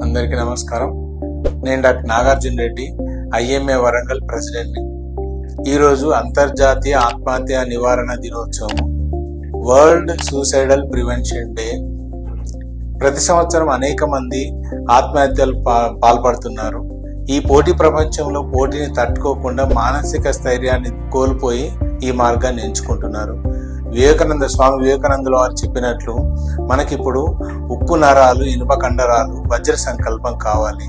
అందరికీ నమస్కారం. నేను డాక్టర్ నాగార్జున రెడ్డి, ఐఎంఏ వరంగల్ ప్రెసిడెంట్ని. ఈరోజు అంతర్జాతీయ ఆత్మహత్య నివారణ దినోత్సవం, వరల్డ్ సూసైడల్ ప్రివెన్షన్ డే. ప్రతి సంవత్సరం అనేక మంది ఆత్మహత్యలు పాల్పడుతున్నారు. ఈ పోటీ ప్రపంచంలో పోటీని తట్టుకోకుండా మానసిక స్థైర్యాన్ని కోల్పోయి ఈ మార్గాన్ని ఎంచుకుంటున్నారు. స్వామి వివేకానందుల వారు చెప్పినట్లు మనకిప్పుడు ఉక్కు నరాలు, ఇనుప కండరాలు, వజ్ర సంకల్పం కావాలి.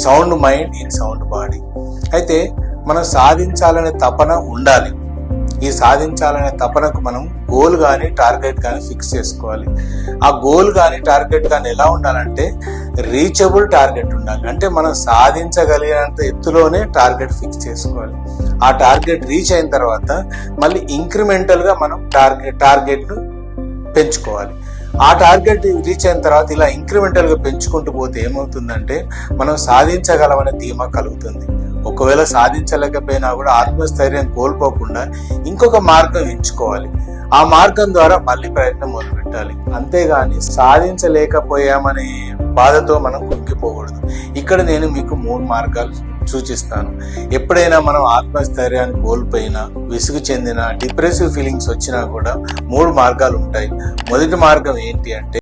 Sound mind in sound body. అయితే మనం సాధించాలనే తపన ఉండాలి. ఈ సాధించాలనే తపనకు మనం గోల్ కానీ టార్గెట్ కానీ ఫిక్స్ చేసుకోవాలి. ఆ గోల్ కానీ టార్గెట్ కానీ ఎలా ఉండాలంటే రీచబుల్ టార్గెట్ ఉండాలి. అంటే మనం సాధించగలిగినంత ఎత్తులోనే టార్గెట్ ఫిక్స్ చేసుకోవాలి. ఆ టార్గెట్ రీచ్ అయిన తర్వాత మళ్ళీ ఇంక్రిమెంటల్ గా మనం టార్గెట్ ను పెంచుకోవాలి. ఆ టార్గెట్ రీచ్ అయిన తర్వాత ఇలా ఇంక్రిమెంటల్ గా పెంచుకుంటూ పోతే ఏమవుతుందంటే మనం సాధించగలమనే ధీమా కలుగుతుంది. ఒకవేళ సాధించలేకపోయినా కూడా ఆత్మస్థైర్యం కోల్పోకుండా ఇంకొక మార్గం ఎంచుకోవాలి. ఆ మార్గం ద్వారా మళ్ళీ ప్రయత్నం మొదలు పెట్టాలి. అంతేగాని సాధించలేకపోయామనే బాధతో మనం కుంగిపోకూడదు. ఇక్కడ నేను మీకు 3 మార్గాలు సూచిస్తాను. ఎప్పుడైనా మనం ఆత్మస్థైర్యాన్ని కోల్పోయినా, విసుగు చెందిన, డిప్రెసివ్ ఫీలింగ్స్ వచ్చినా కూడా 3 మార్గాలు ఉంటాయి. మొదటి మార్గం ఏంటి అంటే